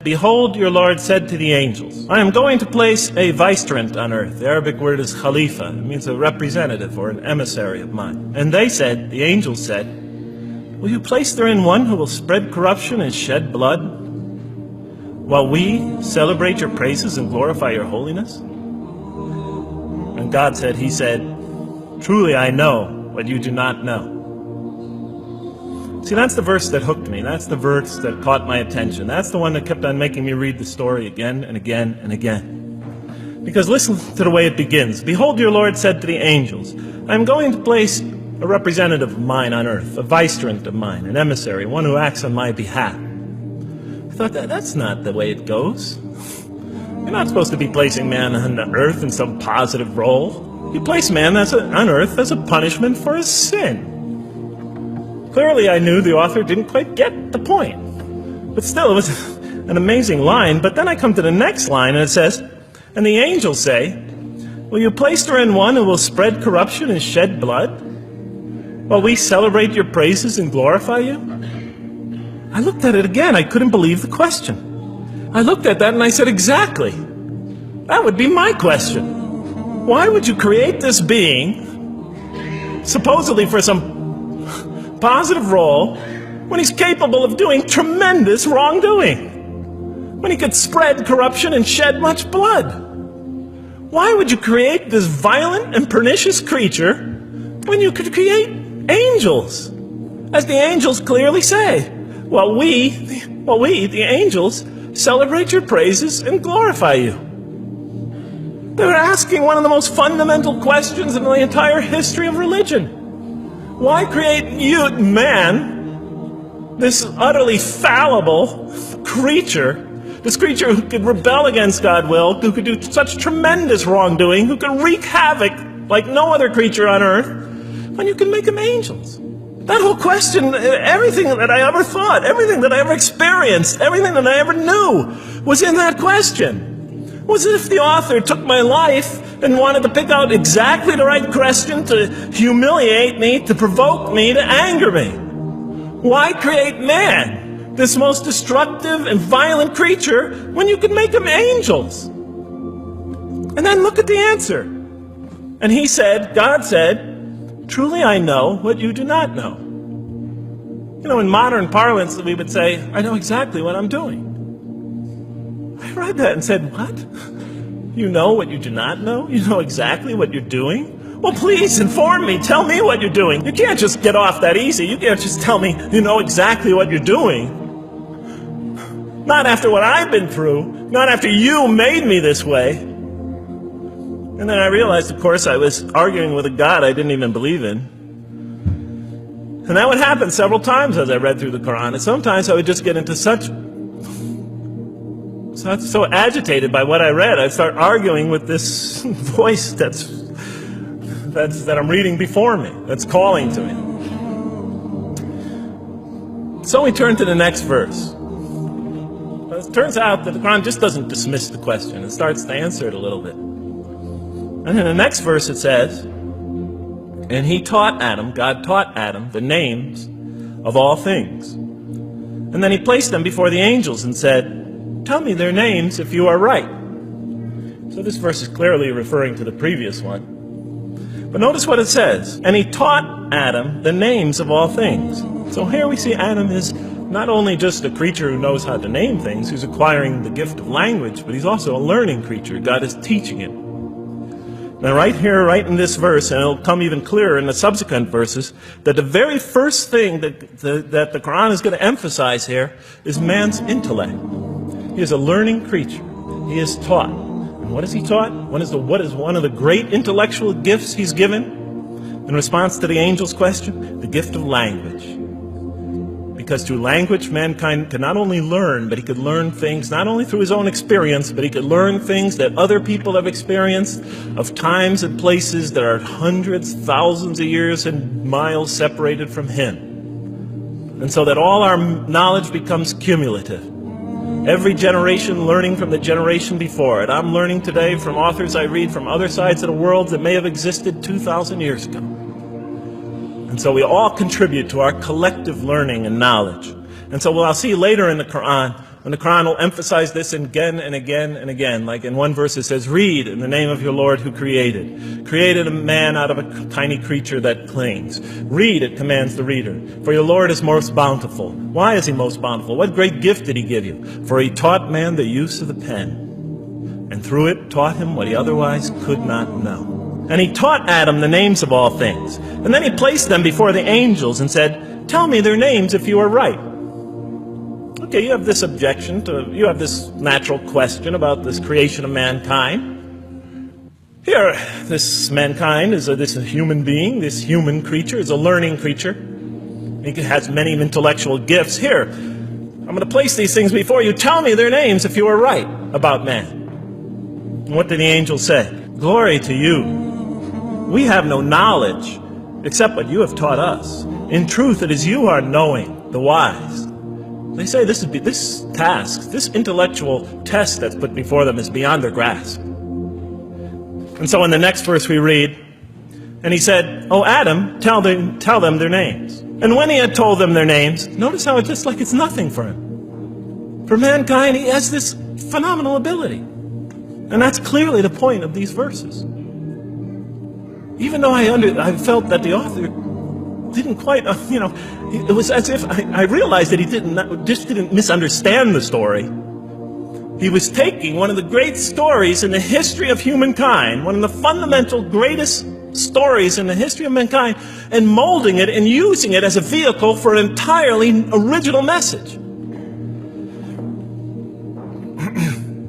Behold, your Lord said to the angels, I am going to place a vicegerent on earth. The Arabic word is khalifa. It means a representative or an emissary of mine. And they said, the angels said, will you place therein one who will spread corruption and shed blood, while we celebrate your praises and glorify your holiness? And God said, he said, truly I know what you do not know. See, that's the verse that hooked me. That's the verse that caught my attention. That's the one that kept on making me read the story again and again and again. Because listen to the way it begins. Behold, your Lord said to the angels, I am going to place a representative of mine on earth, a vicegerent of mine, an emissary, one who acts on my behalf. I thought, that's not the way it goes. You're not supposed to be placing man on the earth in some positive role. You place man on earth as a punishment for his sin. Clearly, I knew the author didn't quite get the point. But still, it was an amazing line. But then I come to the next line, and it says, and the angels say, will you place therein one who will spread corruption and shed blood, while we celebrate your praises and glorify you? I looked at it again. I couldn't believe the question. I looked at that and I said, exactly. That would be my question. Why would you create this being, supposedly for some positive role, when he's capable of doing tremendous wrongdoing? When he could spread corruption and shed much blood? Why would you create this violent and pernicious creature when you could create angels? As the angels clearly say, well, we, the angels, celebrate your praises and glorify you. They were asking one of the most fundamental questions in the entire history of religion. Why create you, man, this utterly fallible creature, this creature who could rebel against God's will, who could do such tremendous wrongdoing, who could wreak havoc like no other creature on earth, when you can make them angels? That whole question, everything that I ever thought, everything that I ever experienced, everything that I ever knew was in that question. It was as if the author took my life and wanted to pick out exactly the right question to humiliate me, to provoke me, to anger me. Why create man, this most destructive and violent creature, when you can make them angels? And then look at the answer. And he said, God said, truly I know what you do not know. You know, in modern parlance, we would say, I know exactly what I'm doing. I read that and said, what? You know what you do not know? You know exactly what you're doing? Well, please inform me. Tell me what you're doing. You can't just get off that easy. You can't just tell me you know exactly what you're doing. Not after what I've been through. Not after you made me this way. And then I realized, of course, I was arguing with a God I didn't even believe in. And that would happen several times as I read through the Quran. And sometimes I would just get into so agitated by what I read, I'd start arguing with this voice that I'm reading before me, that's calling to me. So we turn to the next verse. It turns out that the Quran just doesn't dismiss the question. It starts to answer it a little bit. And in the next verse it says, and he taught Adam, God taught Adam, the names of all things. And then he placed them before the angels and said, tell me their names if you are right. So this verse is clearly referring to the previous one. But notice what it says. And he taught Adam the names of all things. So here we see Adam is not only just a creature who knows how to name things, who's acquiring the gift of language, but he's also a learning creature. God is teaching him. Now right here, right in this verse, and it'll come even clearer in the subsequent verses, that the very first thing that the Quran is going to emphasize here is man's intellect. He is a learning creature. He is taught. And what is he taught? What is one of the great intellectual gifts he's given in response to the angel's question? The gift of language. Because through language, mankind can not only learn, but he could learn things not only through his own experience, but he could learn things that other people have experienced of times and places that are hundreds, thousands of years and miles separated from him. And so that all our knowledge becomes cumulative. Every generation learning from the generation before it. I'm learning today from authors I read from other sides of the world that may have existed 2,000 years ago. And so we all contribute to our collective learning and knowledge. And so what I'll see later in the Quran, And the Quran will emphasize this again and again and again. Like in one verse it says, read in the name of your Lord who created a man out of a tiny creature that clings. Read, it commands the reader. For your Lord is most bountiful. Why is he most bountiful? What great gift did he give you? For he taught man the use of the pen, and through it taught him what he otherwise could not know. And he taught Adam the names of all things. And then he placed them before the angels and said, tell me their names if you are right. Okay, you have this you have this natural question about this creation of mankind. Here, this mankind is this human being, this human creature is a learning creature. He has many intellectual gifts. Here, I'm going to place these things before you. Tell me their names if you are right about man. And what did the angel say? Glory to you. We have no knowledge except what you have taught us. In truth, it is you who are knowing, the wise. They say this task, this intellectual test that's put before them is beyond their grasp. And so in the next verse we read, and he said, "O Adam, tell them their names." And when he had told them their names, notice how it's just like it's nothing for him. For mankind, he has this phenomenal ability. And that's clearly the point of these verses. Even though I felt that the author didn't quite, it was as if I realized that he didn't misunderstand the story. He was taking one of the great stories in the history of humankind, one of the fundamental greatest stories in the history of mankind, and molding it and using it as a vehicle for an entirely original message.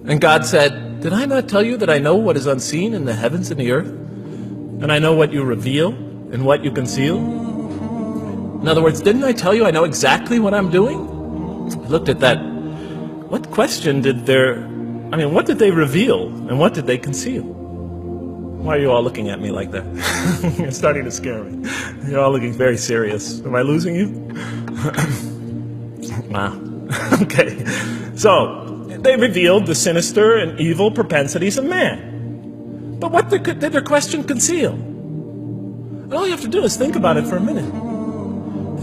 And God said, did I not tell you that I know what is unseen in the heavens and the earth? And I know what you reveal and what you conceal? In other words, didn't I tell you I know exactly what I'm doing? I looked at that. What question what did they reveal and what did they conceal? Why are you all looking at me like that? You're starting to scare me. You're all looking very serious. Am I losing you? Wow. Okay. So, they revealed the sinister and evil propensities of man. But what did their question conceal? And all you have to do is think about it for a minute.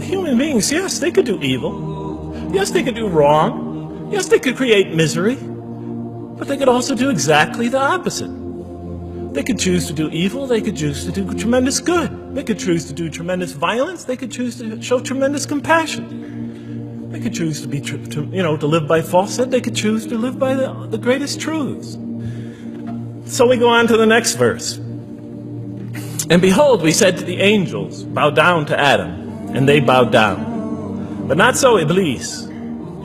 Human beings, yes, they could do evil. Yes, they could do wrong. Yes, they could create misery. But they could also do exactly the opposite. They could choose to do evil. They could choose to do tremendous good. They could choose to do tremendous violence. They could choose to show tremendous compassion. They could choose to live by falsehood. They could choose to live by the greatest truths. So we go on to the next verse. And behold, we said to the angels, bow down to Adam. And they bowed down. But not so Iblis.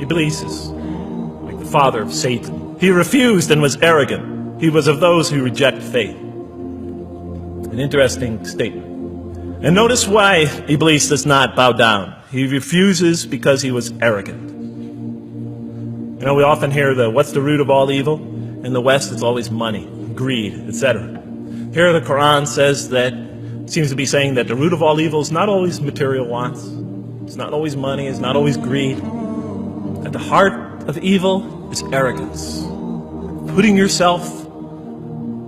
Iblis is like the father of Satan. He refused and was arrogant. He was of those who reject faith. An interesting statement. And notice why Iblis does not bow down. He refuses because he was arrogant. We often hear what's the root of all evil? In the West, it's always money, greed, etc. Here the Quran says that seems to be saying that the root of all evil is not always material wants. It's not always money. It's not always greed. At the heart of evil is arrogance. Putting yourself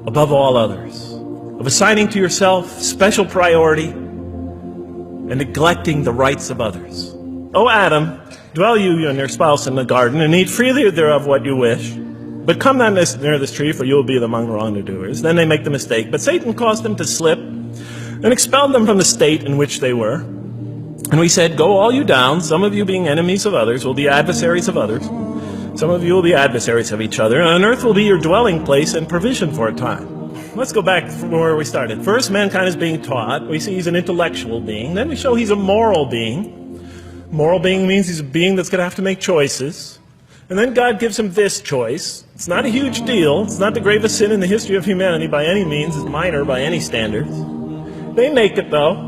above all others. Of assigning to yourself special priority and neglecting the rights of others. O Adam, dwell you and your spouse in the garden and eat freely thereof what you wish. But come not near this tree, for you will be among wrongdoers. Then they make the mistake. But Satan caused them to slip and expelled them from the state in which they were. And we said, go all you down, some of you being enemies of others will be adversaries of others. Some of you will be adversaries of each other, and on earth will be your dwelling place and provision for a time. Let's go back from where we started. First, mankind is being taught. We see he's an intellectual being. Then we show he's a moral being. Moral being means he's a being that's going to have to make choices. And then God gives him this choice. It's not a huge deal. It's not the gravest sin in the history of humanity by any means. It's minor by any standards. They make it, though.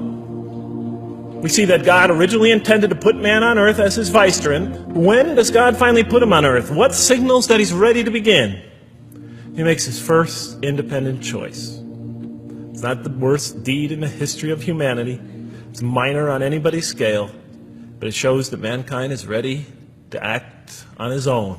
We see that God originally intended to put man on earth as his vicegerent. When does God finally put him on earth? What signals that he's ready to begin? He makes his first independent choice. It's not the worst deed in the history of humanity. It's minor on anybody's scale. But it shows that mankind is ready to act on his own.